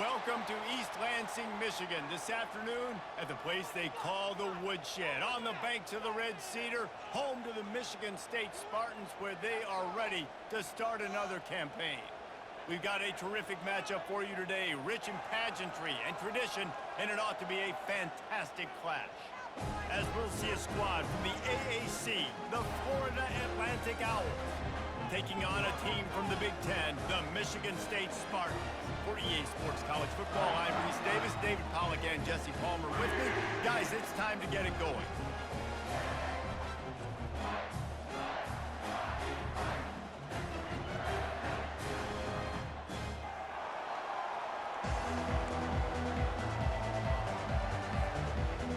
Welcome to East Lansing, Michigan. This afternoon at the place they call the Woodshed, on the banks of the Red Cedar, home to the Michigan State Spartans, where they are ready to start another campaign. We've got a terrific matchup for you today, rich in pageantry and tradition, and it ought to be a fantastic clash. As we'll see a squad from the AAC, the Florida Atlantic Owls, taking on a team from the Big Ten, the Michigan State Spartans. For EA Sports College Football, I'm Reese Davis, David Pollack, and Jesse Palmer with me. Guys, it's time to get it going.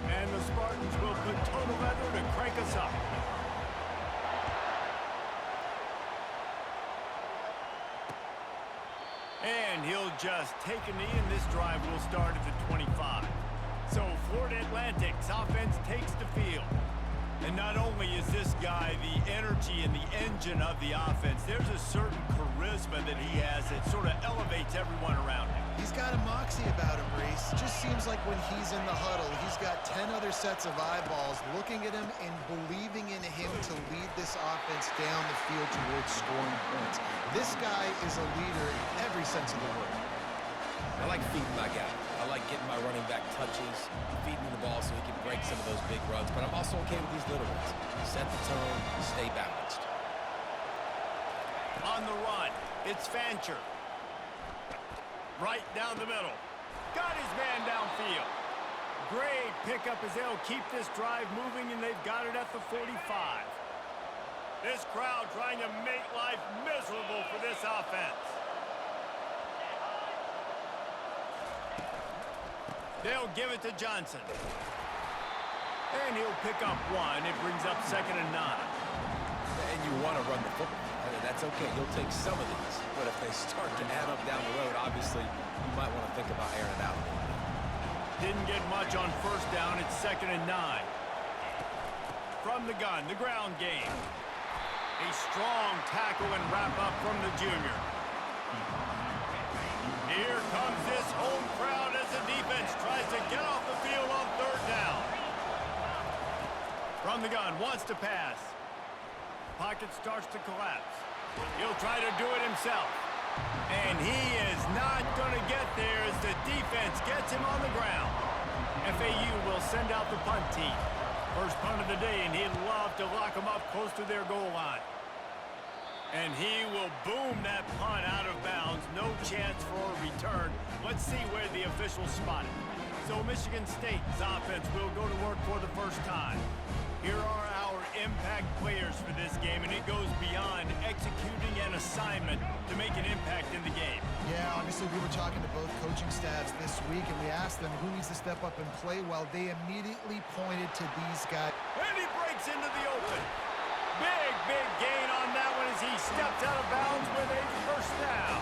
And the Spartans will put total leather to crank us up. And he'll just take a knee, and this drive will start at the 25. So Florida Atlantic's offense takes the field. And not only is this guy the energy and the engine of the offense, there's a certain charisma that he has that sort of elevates everyone around him. He's got a moxie about him, Reese. Just seems like when he's in the huddle, he's got 10 other sets of eyeballs looking at him and believing in him to lead this offense down the field towards scoring points. This guy is a leader in every sense of the word. I like feeding my guy. I like getting my running back touches, feeding the ball so he can break some of those big runs, but I'm also okay with these little ones. Set the tone, stay balanced. On the run, it's Fancher. Right down the middle. Got his man downfield. Great pickup as they'll keep this drive moving, and they've got it at the 45. This crowd trying to make life miserable for this offense. They'll give it to Johnson. And he'll pick up one. It brings up 2nd and 9. And you want to run the football. That's okay. You'll take some of these. But if they start to add up down the road, obviously, you might want to think about airing it out a little bit. Didn't get much on 1st down. It's 2nd and 9. From the gun, the ground game. A strong tackle and wrap up from the junior. Here comes this home crowd as the defense tries to get off the field on 3rd down. From the gun, wants to pass. Pocket starts to collapse. He'll try to do it himself. And he is not going to get there as the defense gets him on the ground. FAU will send out the punt team. First punt of the day, and he'd love to lock them up close to their goal line. And he will boom that punt out of bounds. No chance for a return. Let's see where the officials spot it. So Michigan State's offense will go to work for the first time. Here are our impact players for this game, and it goes beyond executing an assignment to make an impact in the game. Yeah, obviously we were talking to both coaching staffs this week, and we asked them who needs to step up and play well. They immediately pointed to these guys. And he breaks into the open. Big gain on that one as he steps out of bounds with a 1st down.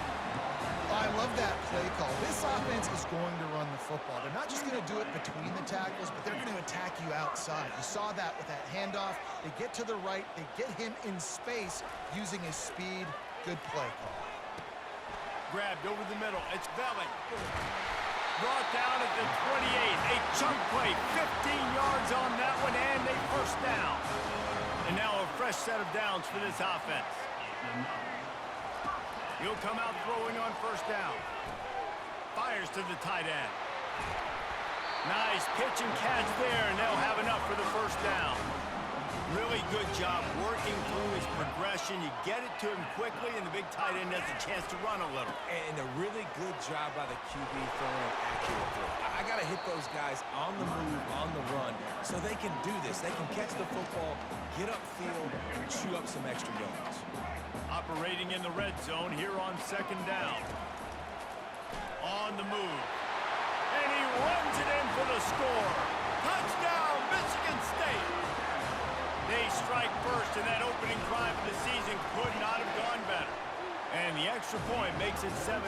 I love that play call. This offense is going to run the football. They're not just going to do it between the tackles, but they're going to attack you outside. You saw that with that handoff. They get to the right. They get him in space using his speed. Good play call. Grabbed over the middle. It's Velling. Brought down at the 28. A chunk play. 15 yards on that one, and a 1st down. And now a fresh set of downs for this offense. He'll come out throwing on 1st down. Fires to the tight end. Nice pitch and catch there, and they'll have enough for the 1st down. Really good job working through his progression. You get it to him quickly, and the big tight end has a chance to run a little. And a really good job by the QB throwing an accurate throw. I got to hit those guys on the move, on the run, so they can do this. They can catch the football, get upfield, and chew up some extra yards. Operating in the red zone here on 2nd down. On the move. And he runs it in for the score. Touchdown, Michigan State. They strike first, and that opening drive of the season could not have gone better. And the extra point makes it 7-0.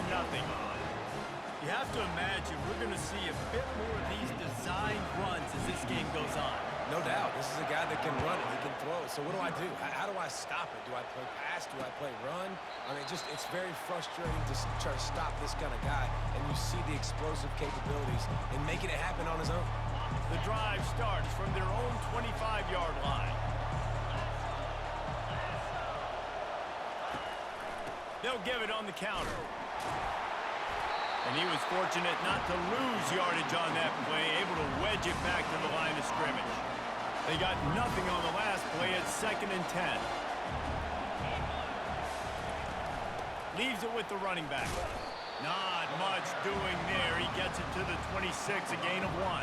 You have to imagine we're going to see a bit more of these designed runs as this game goes on. No doubt. This is a guy that can run it. He can throw it. So what do I do? How do I stop it? Do I play pass? Do I play run? I mean, it's very frustrating to try to stop this kind of guy, and you see the explosive capabilities in making it happen on his own. The drive starts from their own 25-yard line. They'll give it on the counter. And he was fortunate not to lose yardage on that play, able to wedge it back to the line of scrimmage. They got nothing on the last play at 2nd and 10. Leaves it with the running back. Not much doing there. He gets it to the 26, a gain of 1.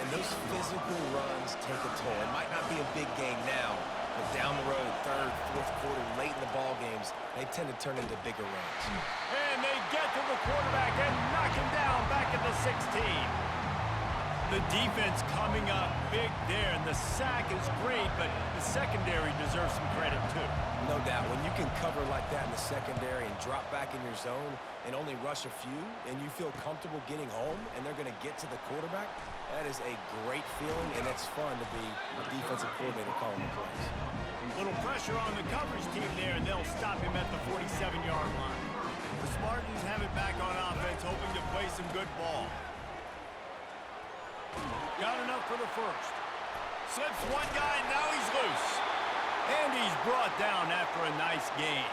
And those physical runs take a toll. It might not be a big game now, but down the road, 3rd, 4th quarter, late in the ball games, they tend to turn into bigger runs. And they get to the quarterback and knock him down back at the 16. The defense coming up big there, and the sack is great, but the secondary deserves some credit too. No doubt. When you can cover like that in the secondary and drop back in your zone and only rush a few, and you feel comfortable getting home, and they're going to get to the quarterback, that is a great feeling, and it's fun to be a defensive coordinator calling the plays. Little pressure on the coverage team there, and they'll stop him at the 47-yard line. The Spartans have it back on offense, hoping to play some good ball. Got enough for the first. Slips one guy, now he's loose. And he's brought down after a nice gain.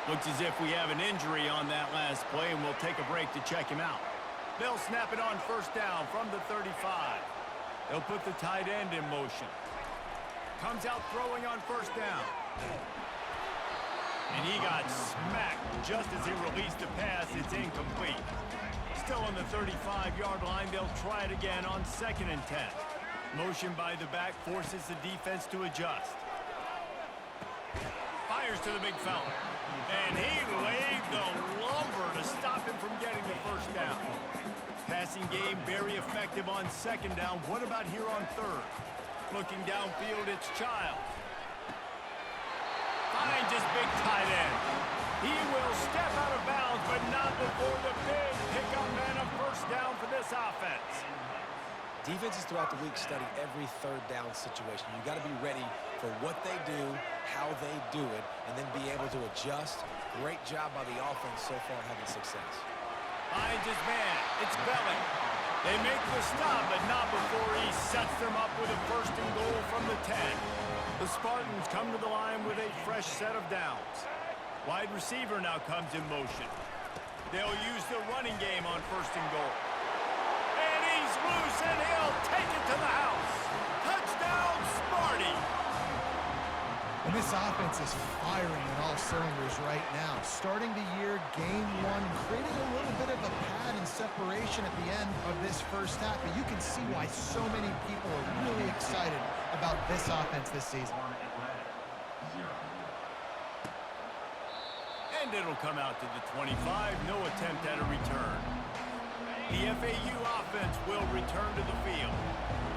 Looks as if we have an injury on that last play, and we'll take a break to check him out. They'll snap it on 1st down from the 35. They'll put the tight end in motion. Comes out throwing on 1st down. And he got smacked just as he released the pass. It's incomplete. Still on the 35-yard line, they'll try it again on 2nd and 10. Motion by the back forces the defense to adjust. Fires to the big fella. And he laid the lumber to stop him from getting the 1st down. Passing game very effective on 2nd down. What about here on 3rd? Looking downfield, it's Childs. Finds his big tight end. He will step out of bounds, but not before the big pickup and a 1st down for this offense. Defenses throughout the week study every 3rd down situation. You got to be ready for what they do, how they do it, and then be able to adjust. Great job by the offense so far having success. Finds his man. It's Belling. They make the stop, but not before he sets them up with a 1st and goal from the 10. The Spartans come to the line with a fresh set of downs. Wide receiver now comes in motion. They'll use the running game on 1st and goal. And he's loose, and he'll take it to the house. Touchdown, Sparty! And this offense is firing on all cylinders right now. Starting the year, game 1, creating a little bit of a pad and separation at the end of this 1st half. But you can see why so many people are really excited about this offense this season. And it'll come out to the 25. No attempt at a return. The FAU offense will return to the field.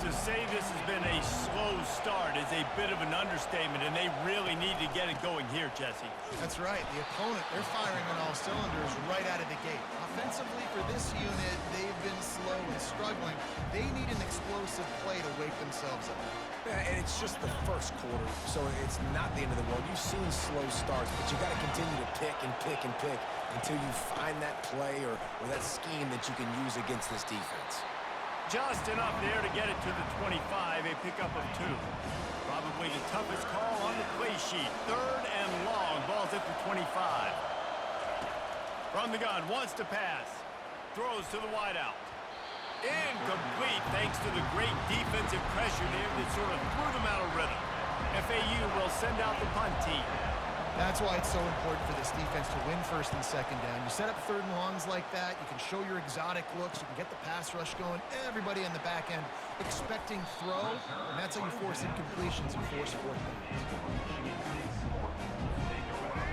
To say this has been a slow start is a bit of an understatement, and they really need to get it going here, Jesse. That's right. The opponent, they're firing on all cylinders right out of the gate. Offensively for this unit, they've been slow and struggling. They need an explosive play to wake themselves up. Yeah, and it's just the 1st quarter, so it's not the end of the world. You've seen slow starts, but you got to continue to pick and pick and pick until you find that play or that scheme that you can use against this defense. Just enough there to get it to the 25, a pickup of 2. Probably the toughest call on the play sheet. 3rd and long, ball's at the 25. From the gun, wants to pass. Throws to the wideout. Incomplete thanks to the great defensive pressure there that sort of threw them out of rhythm. FAU will send out the punt team. That's why it's so important for this defense to win 1st and 2nd down. You set up 3rd and longs like that, you can show your exotic looks, you can get the pass rush going, everybody in the back end expecting throw, and that's how you force incompletions and force 4th downs.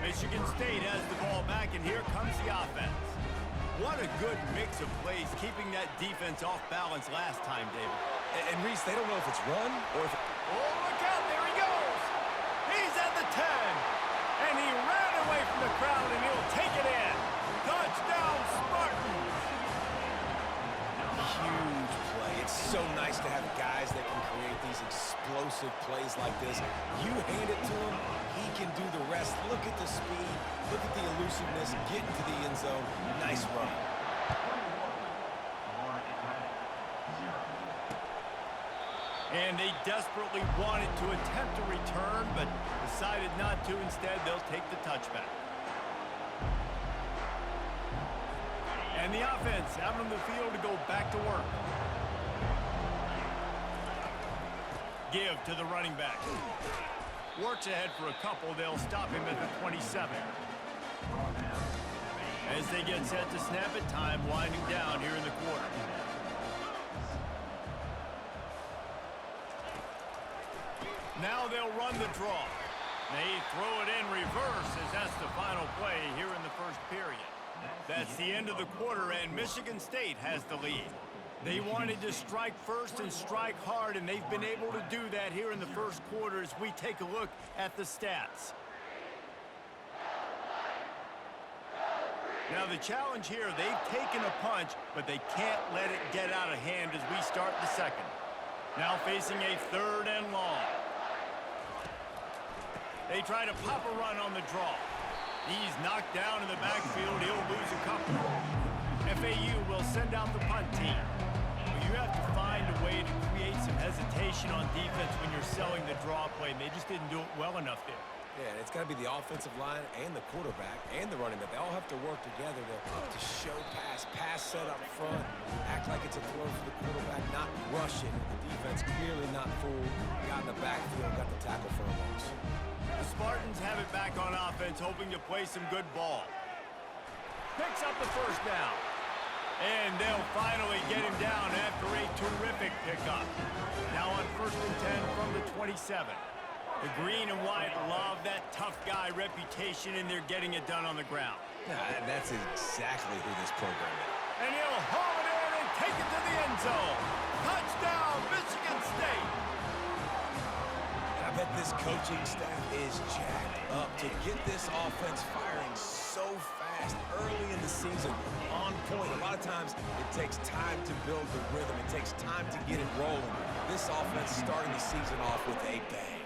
Michigan State has the ball back, and here comes the offense. What a good mix of plays, keeping that defense off balance last time, David. And Reese, they don't know if it's run or if... Oh, look out, there he goes! He's at the 10! And he ran away from the crowd, and he'll take it in. Touchdown, Spartans! huge play. It's so nice to have guys that can create these explosive plays like this. You hand it to him, he can do the rest. Look at the speed, look at the elusiveness, get into the end zone. Nice run. And they desperately wanted to attempt a return, but decided not to. Instead, they'll take the touchback. And the offense out on the field to go back to work. Give to the running back. Works ahead for a couple. They'll stop him at the 27. As they get set to snap it, time winding down here in the quarter. Now they'll run the draw. They throw it in reverse as that's the final play here in the first period. That's the end of the quarter, and Michigan State has the lead. They wanted to strike first and strike hard, and they've been able to do that here in the first quarter as we take a look at the stats. Now the challenge here, they've taken a punch, but they can't let it get out of hand as we start the second. Now facing a 3rd and long. They try to pop a run on the draw. He's knocked down in the backfield. He'll lose a couple. FAU will send out the punt team. But you have to find a way to create some hesitation on defense when you're selling the draw play, and they just didn't do it well enough there. Yeah, it's got to be the offensive line and the quarterback and the running back. They all have to work together to show pass set up front, act like it's a throw for the quarterback, not rush it. The defense clearly not fooled, got in the backfield, got the tackle for a loss. The Spartans have it back on offense, hoping to play some good ball. Picks up the first down. And they'll finally get him down after a terrific pickup. Now on 1st and 10 from the 27. The green and white love that tough guy reputation, and they're getting it done on the ground. And that's exactly who this program is. And he'll haul it in and take it to the end zone. Touchdown, Michigan State. And I bet this coaching staff is jacked up to get this offense firing so fast early in the season, on point. A lot of times it takes time to build the rhythm. It takes time to get it rolling. This offense starting the season off with a bang.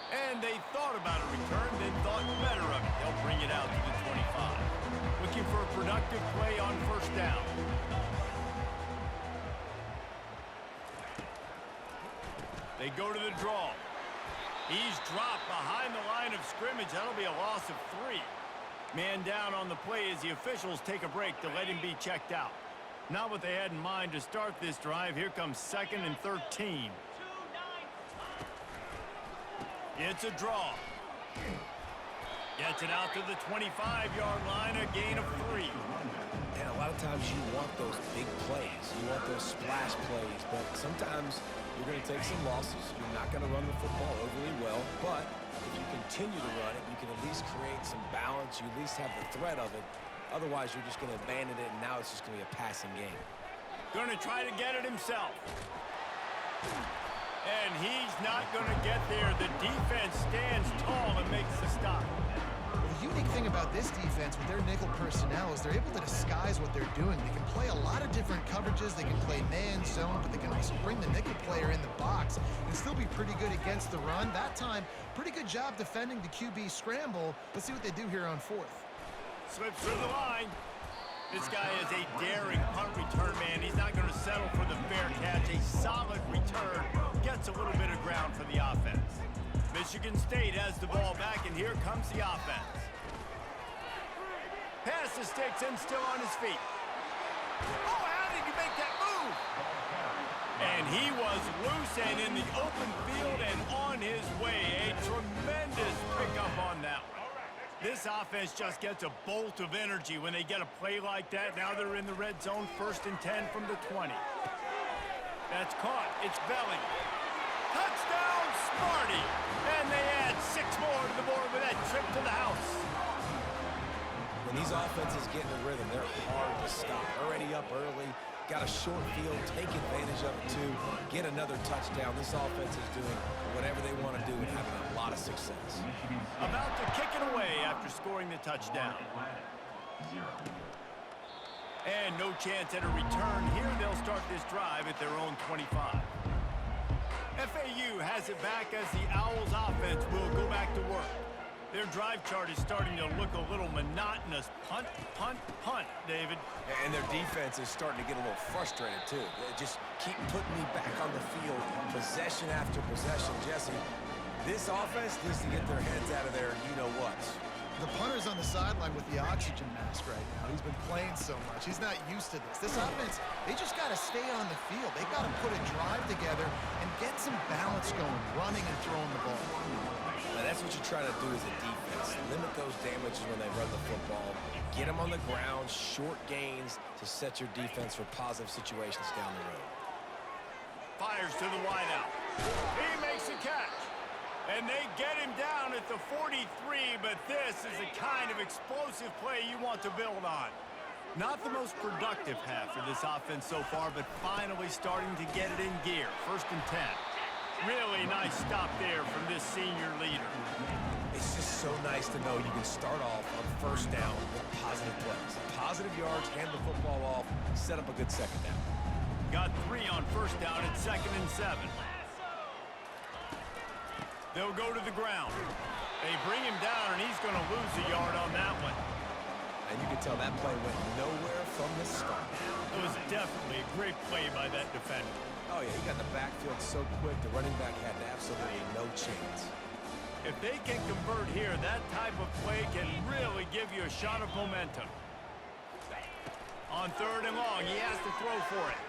And they thought about a return, then thought better of it. They'll bring it out to the 25. Looking for a productive play on 1st down. They go to the draw. He's dropped behind the line of scrimmage. That'll be a loss of 3. Man down on the play as the officials take a break to let him be checked out. Not what they had in mind to start this drive. Here comes 2nd and 13. It's a draw. Gets it out to the 25-yard line, a gain of 3. And a lot of times you want those big plays. You want those splash plays, but sometimes you're going to take some losses. You're not going to run the football overly well, but if you continue to run it, you can at least create some balance. You at least have the threat of it. Otherwise, you're just going to abandon it, and now it's just going to be a passing game. Going to try to get it himself. And he's not going to get there. The defense stands tall and makes the stop. The unique thing about this defense with their nickel personnel is they're able to disguise what they're doing. They can play a lot of different coverages. They can play man, zone, but they can also bring the nickel player in the box and still be pretty good against the run. That time, pretty good job defending the QB scramble. Let's see what they do here on 4th. Slips through the line. This guy is a daring punt return man. He's not going to settle for the fair catch. A solid return. Gets a little bit of ground for the offense. Michigan State has the ball back, and here comes the offense. Pass the sticks and still on his feet. Oh, how did he make that move? And he was loose and in the open field and on his way. A tremendous pickup on that one. This offense just gets a bolt of energy when they get a play like that. Now they're in the red zone, 1st and 10 from the 20. That's caught. It's belly. Touchdown, Sparty! And they add 6 more to the board with that trip to the house. When these offenses get in the rhythm, they're hard to stop. Already up early, got a short field, take advantage of it too, get another touchdown. This offense is doing whatever they want to do and having a lot of success. About to kick it away after scoring the touchdown. And no chance at a return here. They'll start this drive at their own 25. FAU has it back as the Owls offense will go back to work. Their drive chart is starting to look a little monotonous. Punt, punt, punt, David. And their defense is starting to get a little frustrated, too. They just keep putting me back on the field, possession after possession. Jesse, this offense needs to get their heads out of there, you-know-what. The punter's on the sideline with the oxygen mask right now. He's been playing so much. He's not used to this. This offense, they just got to stay on the field. They got to put a drive together and get some balance going, running and throwing the ball. Now, that's what you try to do as a defense. Limit those damages when they run the football. Get them on the ground, short gains to set your defense for positive situations down the road. Fires to the wideout. He makes a catch. And they get him down at the 43, but this is the kind of explosive play you want to build on. Not the most productive half for this offense so far, but finally starting to get it in gear. 1st and 10. Really nice stop there from this senior leader. It's just so nice to know you can start off on 1st down with positive plays. Positive yards, hand the football off, set up a good 2nd down. Got 3 on 1st down at 2nd and 7. They'll go to the ground. They bring him down, and he's going to lose a yard on that one. And you can tell that play went nowhere from the start. It was definitely a great play by that defender. Oh, yeah, he got the backfield so quick, the running back had absolutely no chance. If they can convert here, that type of play can really give you a shot of momentum. On 3rd and long, he has to throw for it.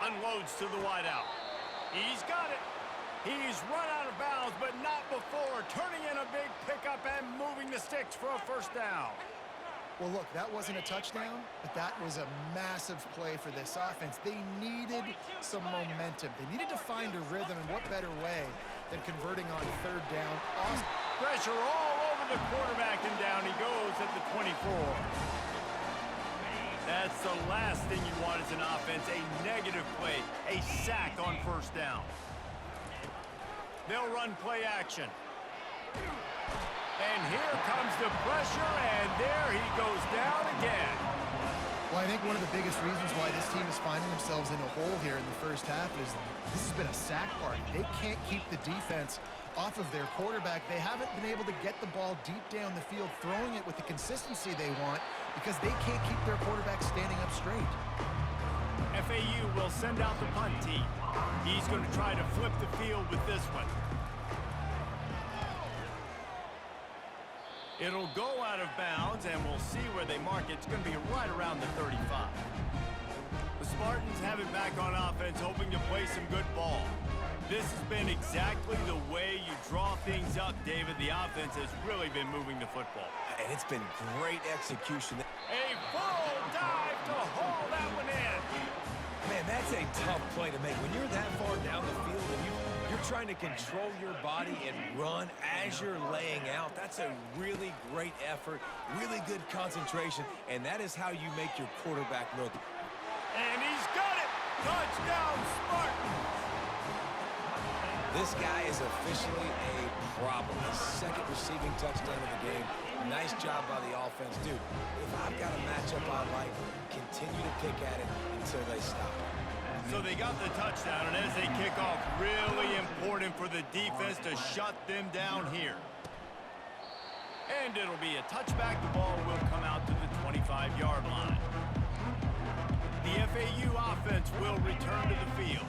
Unloads to the wideout. He's got it. He's run out of bounds, but not before turning in a big pickup and moving the sticks for a 1st down. Well, look, that wasn't a touchdown, but that was a massive play for this offense. They needed some momentum. They needed to find a rhythm, and what better way than converting on 3rd down. Awesome. Pressure all over the quarterback, and down he goes at the 24. That's the last thing you want as an offense, a negative play, a sack on 1st down. They'll run play action. And here comes the pressure, and there he goes down again. Well, I think one of the biggest reasons why this team is finding themselves in a hole here in the 1st half is this has been a sack party. They can't keep the defense off of their quarterback. They haven't been able to get the ball deep down the field, throwing it with the consistency they want because they can't keep their quarterback standing up straight. FAU will send out the punt team. He's going to try to flip the field with this one. It'll go out of bounds, and we'll see where they mark it. It's going to be right around the 35. The Spartans have it back on offense, hoping to play some good ball. This has been exactly the way you draw things up, David. The offense has really been moving the football. And it's been great execution. A full dive to haul that one in. Man, that's a tough play to make. When you're that far down the field and you're trying to control your body and run as you're laying out, that's a really great effort, really good concentration, and that is how you make your quarterback look. And he's got it! Touchdown, Spartans! This guy is officially a problem. His 2nd receiving touchdown of the game. Nice job by the offense. Dude, if I've got a matchup I like, continue to pick at it until they stop it. So they got the touchdown, and as they kick off, really important for the defense to shut them down here. And it'll be a touchback. The ball will come out to the 25-yard line. The FAU offense will return to the field.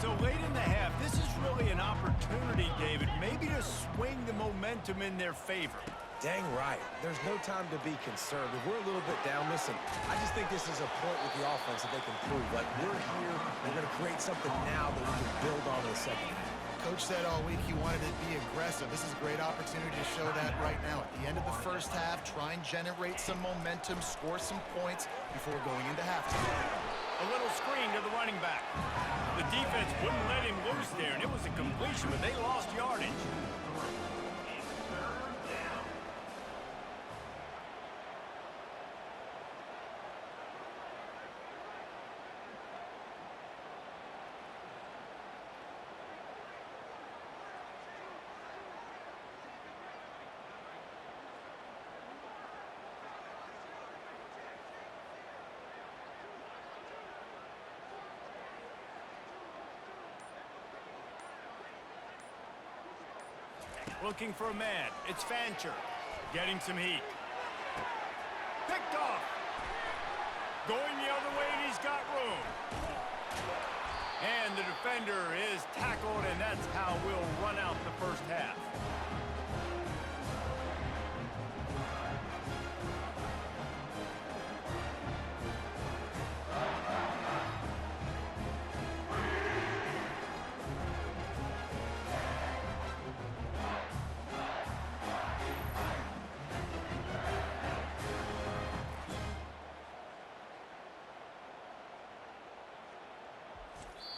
So late in the half, this is really an opportunity, David, maybe to swing the momentum in their favor. Dang right. There's no time to be concerned. If we're a little bit down, listen, I just think this is a point with the offense that they can prove. Like, we're here, we're going to create something now that we can build on in the 2nd half. Coach said all week he wanted to be aggressive. This is a great opportunity to show that right now. At the end of the 1st half, try and generate some momentum, score some points before going into halftime. A little screen to the running back. The defense wouldn't let him loose there, and it was a completion, but they lost yardage. Looking for a man. It's Fancher. Getting some heat. Picked off. Going the other way, and he's got room. And the defender is tackled, and that's how we'll run out the first half.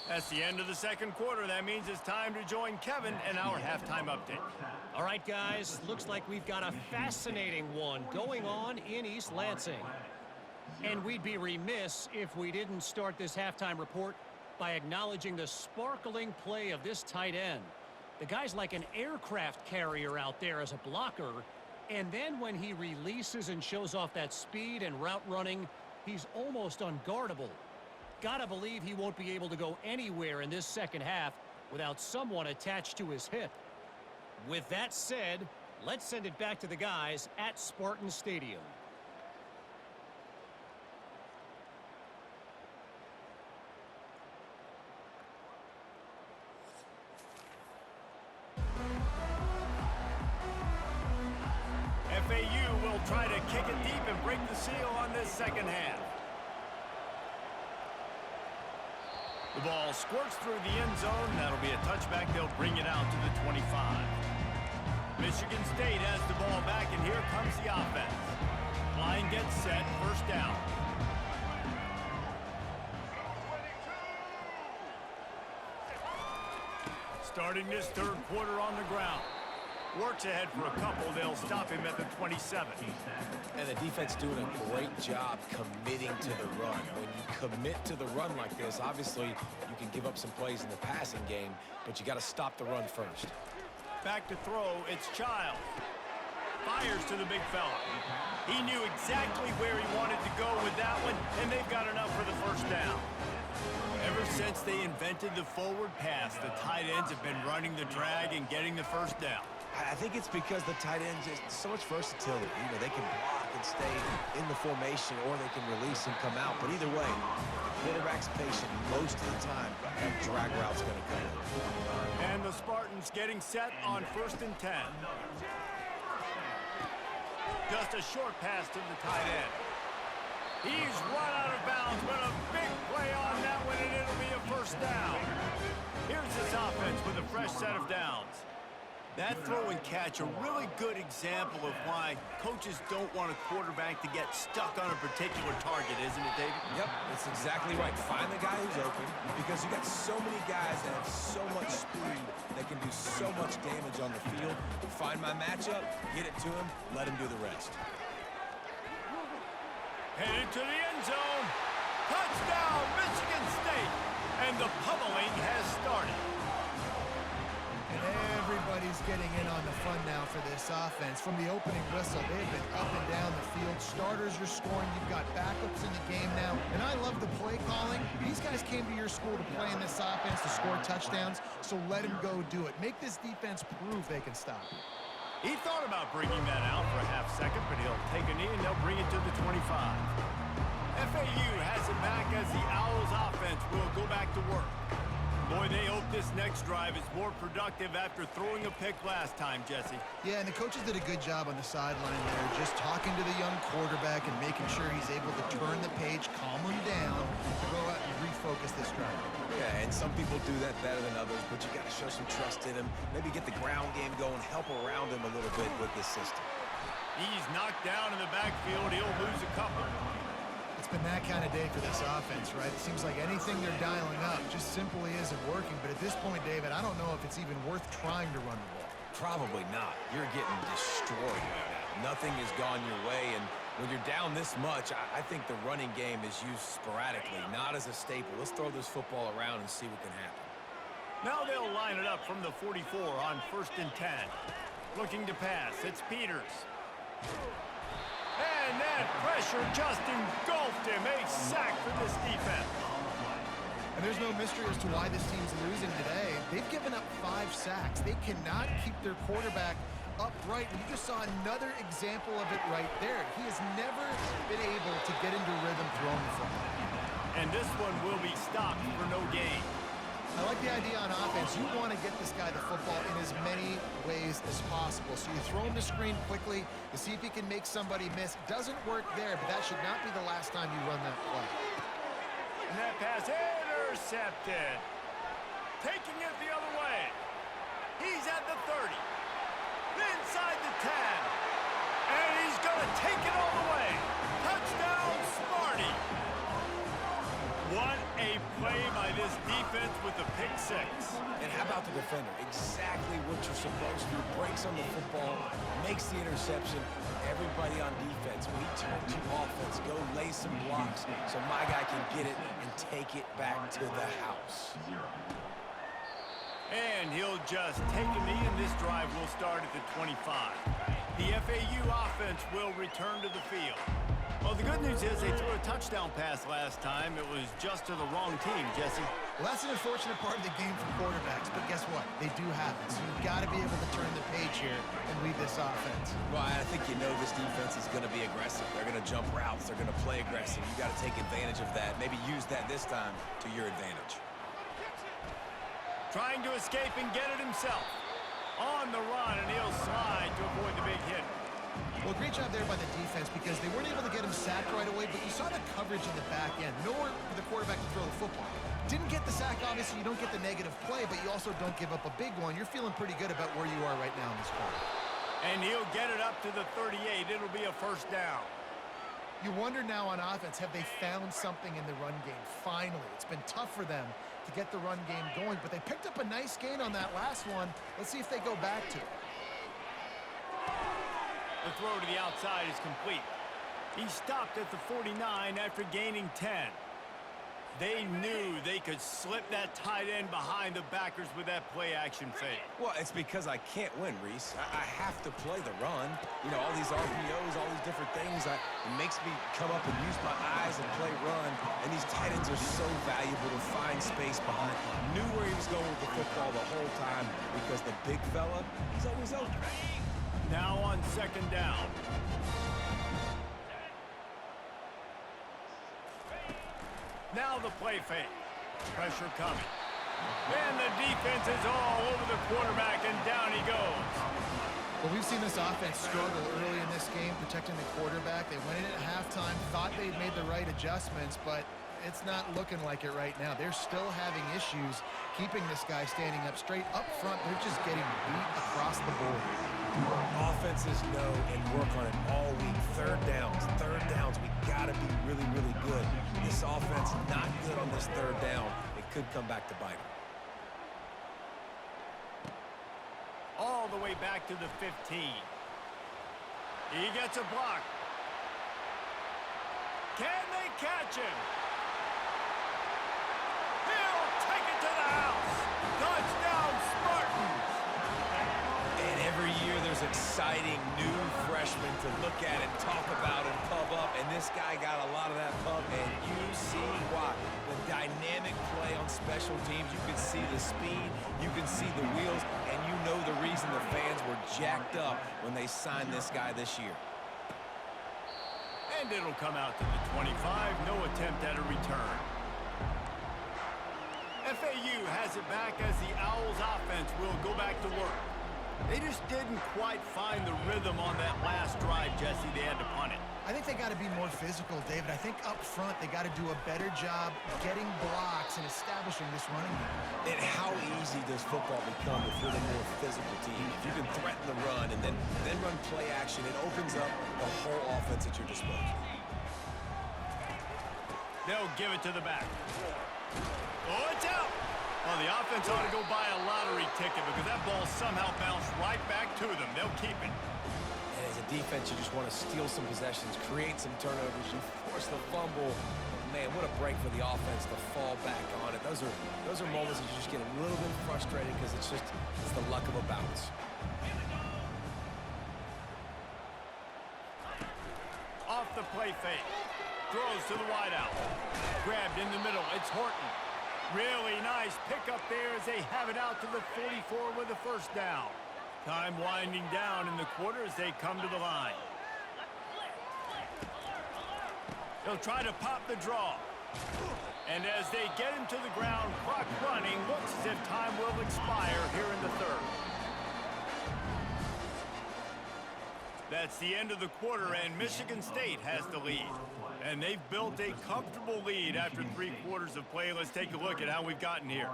That's the end of the second quarter. That means it's time to join Kevin in our halftime update. All right, guys, looks like we've got a fascinating one going on in East Lansing. And we'd be remiss if we didn't start this halftime report by acknowledging the sparkling play of this tight end. The guy's like an aircraft carrier out there as a blocker, and then when he releases and shows off that speed and route running, he's almost unguardable. Gotta believe he won't be able to go anywhere in this second half without someone attached to his hip. With that said, let's send it back to the guys at Spartan Stadium. FAU will try to kick it deep and break the seal on this second half. The ball squirts through the end zone. That'll be a touchback. They'll bring it out to the 25. Michigan State has the ball back, and here comes the offense. Line gets set, first down. Starting this third quarter on the ground. Works ahead for a couple. They'll stop him at the 27. And the defense doing a great job committing to the run. When you commit to the run like this, obviously you can give up some plays in the passing game, but you got to stop the run first. Back to throw, it's Child. Fires to the big fella. He knew exactly where he wanted to go with that one, and they've got enough for the first down. Ever since they invented the forward pass, the tight ends have been running the drag and getting the first down. I think it's because the tight ends just so much versatility. You know, they can block and stay in the formation, or they can release and come out. But either way, the quarterback's patient most of the time. That drag route's going to come in. And the Spartans getting set on 1st and 10. Just a short pass to the tight end. He's run out of bounds, but a big play on that one, and it'll be a first down. Here's this offense with a fresh set of downs. That throw and catch, a really good example of why coaches don't want a quarterback to get stuck on a particular target, isn't it, David? Yep, that's exactly right. Find the guy who's open, because you got so many guys that have so much speed that can do so much damage on the field. Find my matchup, get it to him, let him do the rest. Headed to the end zone. Touchdown, Michigan State. And the pummeling has started. And everybody's getting in on the fun now for this offense. From the opening whistle, they've been up and down the field. Starters are scoring. You've got backups in the game now. And I love the play calling. These guys came to your school to play in this offense to score touchdowns, so let them go do it. Make this defense prove they can stop it. He thought about bringing that out for a half second, but he'll take a knee and they'll bring it to the 25. FAU has it back as the Owls offense will go back to work. Boy, they hope this next drive is more productive after throwing a pick last time, Jesse. Yeah, and the coaches did a good job on the sideline there, just talking to the young quarterback and making sure he's able to turn the page, calm him down, to go out and refocus this drive. Yeah, and some people do that better than others, but you got to show some trust in him. Maybe get the ground game going, help around him a little bit with this system. He's knocked down in the backfield. He'll lose a couple. It's been that kind of day for this offense, right? It seems like anything they're dialing up just simply isn't working. But at this point, David, I don't know if it's even worth trying to run the ball. Probably not. You're getting destroyed right now. Nothing has gone your way, and when you're down this much, I think the running game is used sporadically, not as a staple. Let's throw this football around and see what can happen. Now they'll line it up from the 44 on 1st and 10. Looking to pass, it's Peters. And that pressure just engulfed him. A sack for this defense. And there's no mystery as to why this team's losing today. They've given up 5 sacks. They cannot keep their quarterback upright. And you just saw another example of it right there. He has never been able to get into rhythm throwing the football. And this one will be stopped for no gain. I like the idea on offense. You want to get this guy the football in as many ways as possible. So you throw him to screen quickly to see if he can make somebody miss. Doesn't work there, but that should not be the last time you run that play. And that pass intercepted. Taking it the other way. He's at the 30. Inside the 10. And he's going to take it all the way. Touchdown, Sparty. What a play by this defense with the pick 6. And how about the defender? Exactly what you're supposed to do. Breaks on the football, makes the interception. Everybody on defense, when he turns to offense, go lay some blocks so my guy can get it and take it back to the house. And he'll just take a knee, and this drive will start at the 25. The FAU offense will return to the field. Well, the good news is they threw a touchdown pass last time. It was just to the wrong team, Jesse. Well, that's an unfortunate part of the game for quarterbacks, but guess what? They do have it. So you've got to be able to turn the page here and lead this offense. Well, I think you know this defense is going to be aggressive. They're going to jump routes. They're going to play aggressive. You got to take advantage of that. Maybe use that this time to your advantage. Trying to escape and get it himself. On the run, and he'll slide to avoid the big hit. Well, great job there by the defense because they weren't able to get him sacked right away, but you saw the coverage in the back end. Nowhere for the quarterback to throw the football. Didn't get the sack, obviously. You don't get the negative play, but you also don't give up a big one. You're feeling pretty good about where you are right now in this quarter. And he'll get it up to the 38. It'll be a first down. You wonder now on offense, have they found something in the run game? Finally. It's been tough for them to get the run game going, but they picked up a nice gain on that last one. Let's see if they go back to it. The throw to the outside is complete. He stopped at the 49 after gaining 10. They knew they could slip that tight end behind the backers with that play-action fake. Well, it's because I can't win, Reese. I have to play the run. You know, all these RPOs, all these different things. It makes me come up and use my eyes and play run. And these tight ends are so valuable to find space behind. Knew where he was going with the football the whole time because the big fella, he's always open. Now on second down. Now the play fake. Pressure coming. And the defense is all over the quarterback, and down he goes. Well, we've seen this offense struggle early in this game protecting the quarterback. They went in at halftime, thought they'd made the right adjustments, but it's not looking like it right now. They're still having issues keeping this guy standing up straight. Up front, they're just getting beat across the board. Offenses know and work on it all week. Third downs. We got to be really, really good. This offense not good on this third down. It could come back to bite them. All the way back to the 15. He gets a block. Can they catch him? He'll take it to the house. Touchdown, Spartans. And every year there's exciting new freshmen to look at and talk about and pub up. And this guy got a lot of that pub, and you see why. The dynamic play on special teams. You can see the speed. You can see the wheels. And you know the reason the fans were jacked up when they signed this guy this year. And it'll come out to the 25. No attempt at a return. FAU has it back as the Owls offense will go back to work. They just didn't quite find the rhythm on that last drive, Jesse. They had to punt it. I think they got to be more physical, David. I think up front they got to do a better job getting blocks and establishing this running game. And how easy does football become if you're the more physical team? If you can threaten the run and then run play action, it opens up the whole offense at your disposal. They'll give it to the back. Oh, it's out. Well, the offense ought to go buy a lottery ticket because that ball somehow bounced right back to them. They'll keep it. And as a defense, you just want to steal some possessions, create some turnovers, you force the fumble. Man, what a break for the offense to fall back on it. Those are moments that you just get a little bit frustrated because it's the luck of a bounce. Off the play fake. Throws to the wideout. Grabbed in the middle. It's Horton. Really nice pickup there as they have it out to the 44 with a first down. Time winding down in the quarter as they come to the line. They'll try to pop the draw. And as they get him to the ground, clock running, looks as if time will expire here in the third. That's the end of the quarter, and Michigan State has the lead. And they've built a comfortable lead after 3 quarters of play. Let's take a look at how we've gotten here.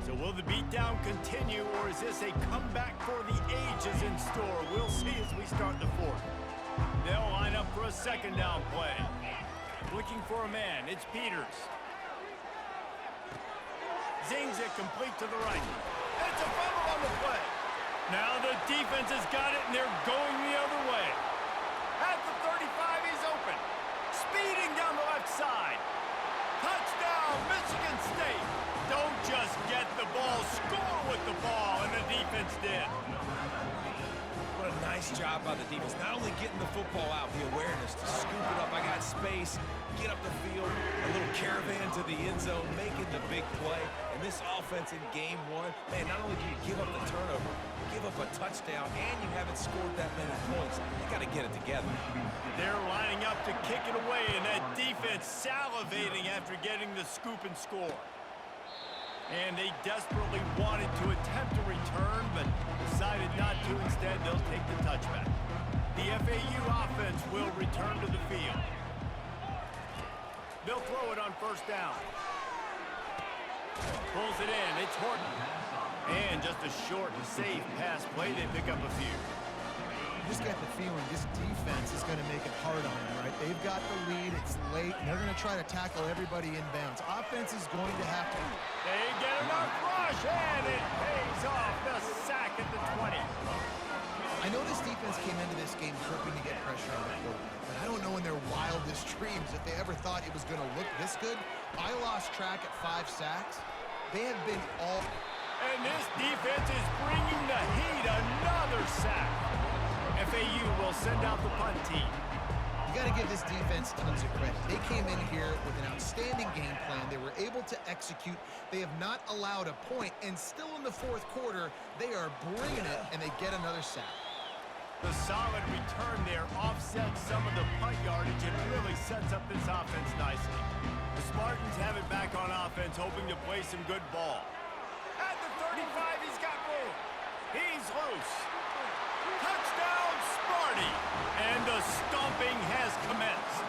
So will the beatdown continue, or is this a comeback for the ages in store? We'll see as we start the fourth. They'll line up for a second down play. Looking for a man, it's Peters. Zings it complete to the right. It's a fumble on the play. Now the defense has got it, and they're going the other way. At the 35, he's open. Speeding down the left side. Touchdown, Michigan State. Don't just get the ball, score with the ball, and the defense did. What a nice job by the defense. Not only getting the football out, the awareness to scoop it up. I got space, get up the field, a little caravan to the end zone, making the big play. And this offense in game one, man, not only do you give up the turnover, give up a touchdown, and you haven't scored that many points. You got to get it together. They're lining up to kick it away, and that defense salivating after getting the scoop and score. And they desperately wanted to attempt a return, but decided not to. Instead, they'll take the touchback. The FAU offense will return to the field. They'll throw it on first down. Pulls it in. It's Horton. And just a short and safe pass play. They pick up a few. You just get the feeling this defense is going to make it hard on them, right? They've got the lead. It's late, and they're going to try to tackle everybody inbounds. Offense is going to have to. They get enough rush, and it pays off. The sack at the 20. I know this defense came into this game hoping to get pressure on the quarterback, but I don't know in their wildest dreams if they ever thought it was going to look this good. I lost track at 5 sacks. They have been all... And this defense is bringing the heat. Another sack. FAU will send out the punt team. You got to give this defense tons of credit. They came in here with an outstanding game plan. They were able to execute. They have not allowed a point, and still in the fourth quarter, they are bringing it, and they get another sack. The solid return there offsets some of the punt yardage and really sets up this offense nicely. The Spartans have it back on offense, hoping to play some good ball. At the 35, he's got room. He's loose. Touchdown, Sparty! And the stomping has commenced.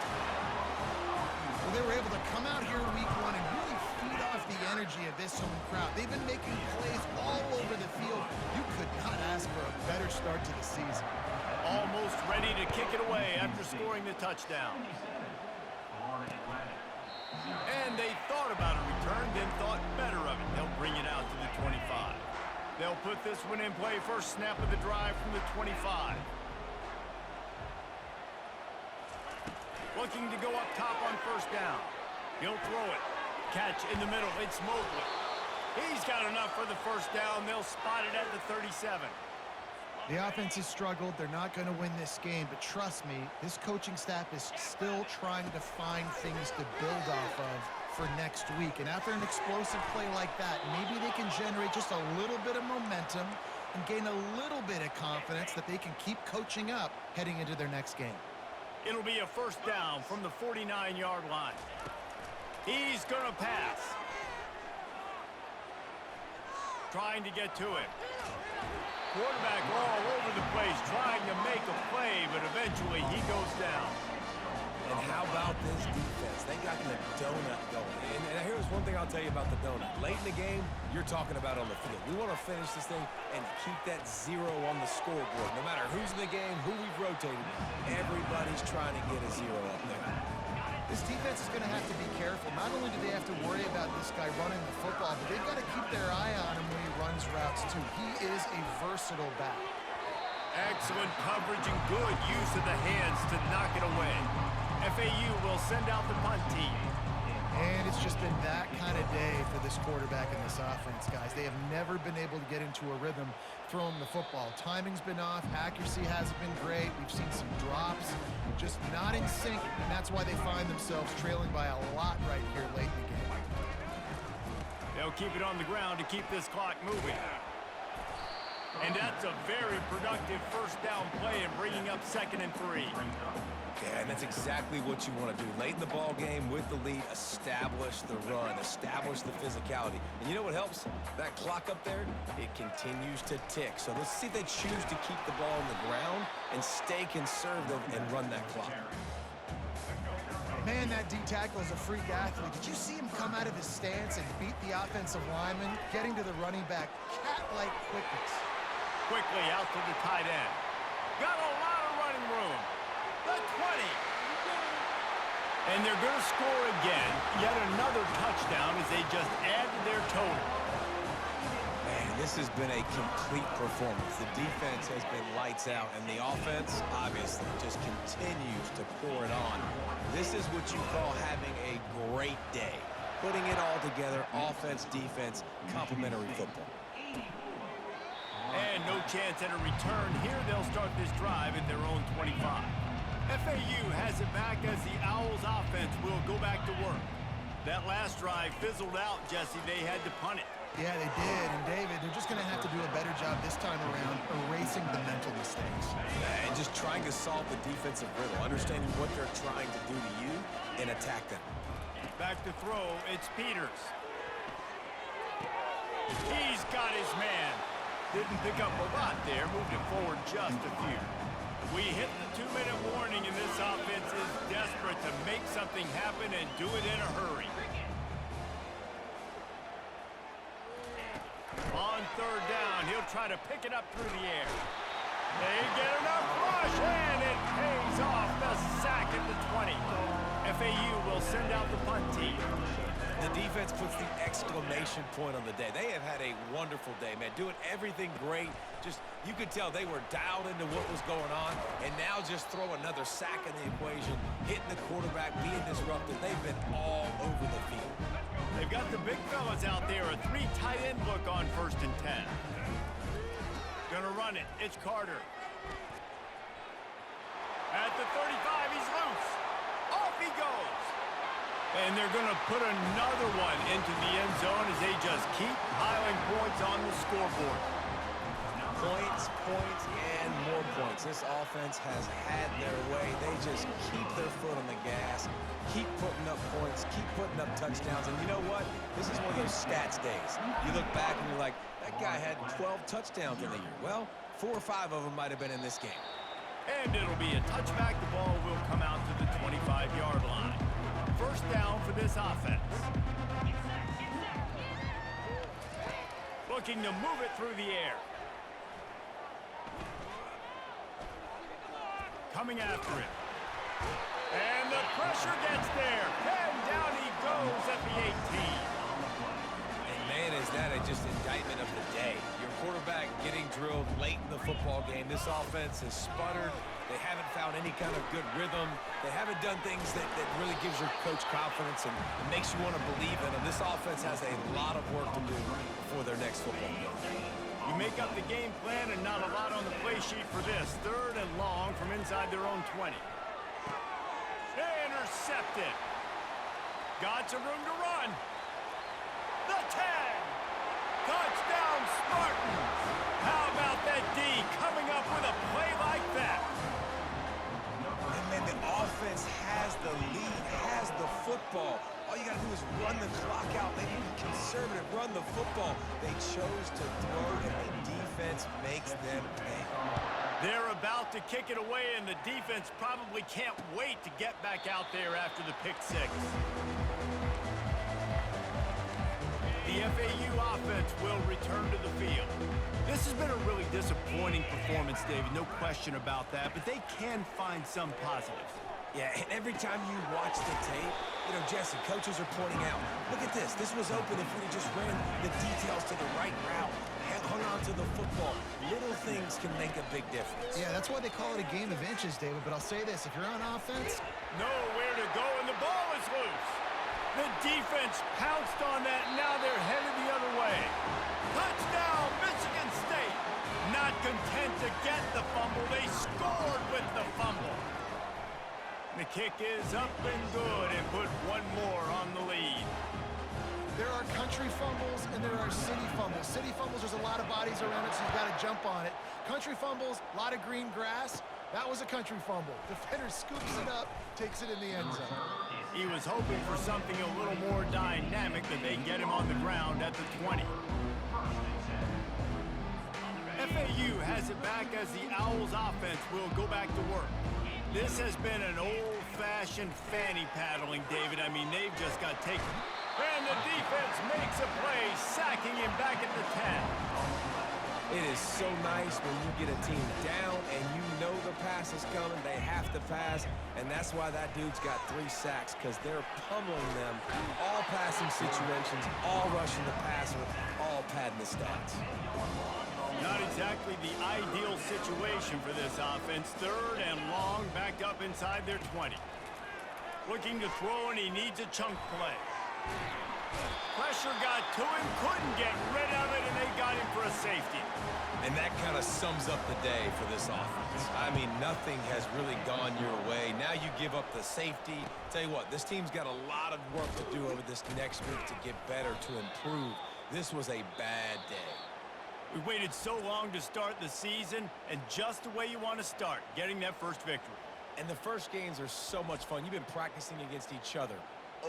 Well, they were able to come out here week one and really feed off the energy of this home crowd. They've been making plays all over the field. You could not ask for a better start to the season. Almost ready to kick it away after scoring the touchdown. And they thought about a return, then thought better of it. They'll bring it out to the 25. They'll put this one in play. First snap of the drive from the 25. Looking to go up top on first down. He'll throw it. Catch in the middle. It's Mobley. He's got enough for the first down. They'll spot it at the 37. The offense has struggled. They're not going to win this game, but trust me, this coaching staff is still trying to find things to build off of for next week. And after an explosive play like that, maybe they can generate just a little bit of momentum and gain a little bit of confidence that they can keep coaching up heading into their next game. It'll be a first down from the 49-yard line. He's going to pass. Trying to get to it. Quarterback all over the place, trying to make a play, but eventually he goes down. And how about this defense? They got the donut going. And here's one thing I'll tell you about the donut. Late in the game, you're talking about on the field. We want to finish this thing and keep that 0 on the scoreboard. No matter who's in the game, who we've rotated, everybody's trying to get a 0 up there. This defense is going to have to be careful. Not only do they have to worry about this guy running the football, but they've got to keep their eye on him when he runs routes, too. He is a versatile back. Excellent coverage and good use of the hands to knock it away. FAU will send out the punt team. And it's just been that kind of day for this quarterback and this offense, guys. They have never been able to get into a rhythm throwing the football. Timing's been off. Accuracy hasn't been great. We've seen some drops, just not in sync, and that's why they find themselves trailing by a lot right here late in the game. They'll keep it on the ground to keep this clock moving. And that's a very productive first down play and bringing up 2nd and 3. Yeah, and that's exactly what you want to do. Late in the ball game with the lead, establish the run, establish the physicality. And you know what helps? That clock up there, it continues to tick. So let's see if they choose to keep the ball on the ground and stay conservative and run that clock. Man, that D tackle is a freak athlete. Did you see him come out of his stance and beat the offensive lineman, getting to the running back, cat-like quickness? Quickly out to the tight end. Got a lot of running room. The 20. And they're going to score again. Yet another touchdown as they just added their total. Man, this has been a complete performance. The defense has been lights out, and the offense, obviously, just continues to pour it on. This is what you call having a great day. Putting it all together, offense, defense, complementary football. And no chance at a return. Here they'll start this drive at their own 25. FAU has it back as the Owls offense will go back to work. That last drive fizzled out, Jesse. They had to punt it. Yeah, they did. And, David, they're just going to have to do a better job this time around erasing the mental mistakes. And just trying to solve the defensive riddle, understanding what they're trying to do to you and attack them. Back to throw, it's Peters. He's got his man. Didn't pick up a lot there, moved it forward just a few. We hit the 2-minute warning, and this offense is desperate to make something happen and do it in a hurry. On 3rd down, he'll try to pick it up through the air. They get enough rush, and it pays off. The sack at the 20. FAU will send out the punt team. The defense puts the exclamation point on the day. They have had a wonderful day, man. Doing everything great. Just, you could tell they were dialed into what was going on. And now just throw another sack in the equation, hitting the quarterback, being disrupted. They've been all over the field. They've got the big fellas out there. A 3 tight end look on 1st and 10. Gonna run it. It's Carter. At the 35, he's loose. Off he goes. And they're going to put another one into the end zone as they just keep piling points on the scoreboard. Points, points, and more points. This offense has had their way. They just keep their foot on the gas, keep putting up points, keep putting up touchdowns. And you know what? This is one of those stats days. You look back and you're like, that guy had 12 touchdowns in the year. Well, 4 or 5 of them might have been in this game. And it'll be a touchback. The ball will come out to the 25-yard line. 1st down for this offense. Looking to move it through the air. Coming after it. And the pressure gets there. And down he goes at the 18. And man, is that just indictment of the day. Your quarterback getting drilled late in the football game. This offense has sputtered. They haven't found any kind of good rhythm. They haven't done things that really gives your coach confidence and makes you want to believe in them. This offense has a lot of work to do before their next football game. You make up the game plan and not a lot on the play sheet for this. 3rd and long from inside their own 20. Intercepted. Got some room to run. The 10. Touchdown Spartans. How about that D coming up with a play like that? And man, the offense has the lead, has the football. All you got to do is run the clock out, maybe be conservative, run the football. They chose to throw, and the defense makes them pay. They're about to kick it away, and the defense probably can't wait to get back out there after the pick 6. The FAU offense will return to the field. This has been a really disappointing performance, David, no question about that, but they can find some positives. Yeah, and every time you watch the tape, you know, Jesse, coaches are pointing out, look at this. This was open if we just ran the details to the right route, hung on to the football. Little things can make a big difference. Yeah, that's why they call it a game of inches, David. But I'll say this, if you're on offense... Nowhere to go, and the ball is loose. The D defense pounced on that, and now they're headed the other way. Touchdown, Michigan State! Not content to get the fumble, they scored with the fumble. The kick is up and good and put one more on the lead. There are country fumbles and there are city fumbles. City fumbles, there's a lot of bodies around it, so you've got to jump on it. Country fumbles, a lot of green grass. That was a country fumble. Defender scoops it up, takes it in the end zone. He was hoping for something a little more dynamic, that they get him on the ground at the 20. FAU has it back as the Owls offense will go back to work. This has been an old-fashioned fanny paddling, David. I mean, they've just got taken. And the defense makes a play, sacking him back at the 10. It is so nice when you get a team down and you know the pass is coming. They have to pass, and that's why that dude's got 3 sacks, because they're pummeling them. All passing situations, all rushing the passer, all padding the stats. Not exactly the ideal situation for this offense. 3rd and long, back up inside their 20. Looking to throw, and he needs a chunk play. Pressure got to him, couldn't get rid of it, and they got him for a safety. And that kind of sums up the day for this offense. I mean, nothing has really gone your way. Now you give up the safety. Tell you what, this team's got a lot of work to do over this next week to get better, to improve. This was a bad day. We waited so long to start the season, and just the way you want to start, getting that first victory. And the first games are so much fun. You've been practicing against each other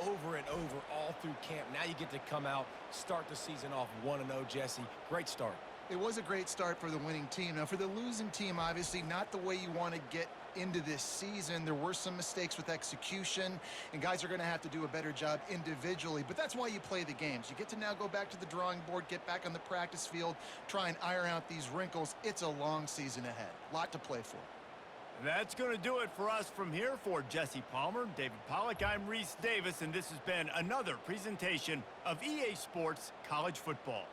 over and over all through camp. Now you get to come out, start the season off 1-0, Jesse. Great start. It was a great start for the winning team. Now, for the losing team, obviously not the way you want to get into this season. There were some mistakes with execution, and guys are going to have to do a better job individually. But that's why you play the games. You get to now go back to the drawing board, get back on the practice field, try and iron out these wrinkles. It's a long season ahead. A lot to play for. That's going to do it for us from here. For Jesse Palmer, David Pollack, I'm Reese Davis, and this has been another presentation of EA Sports College Football.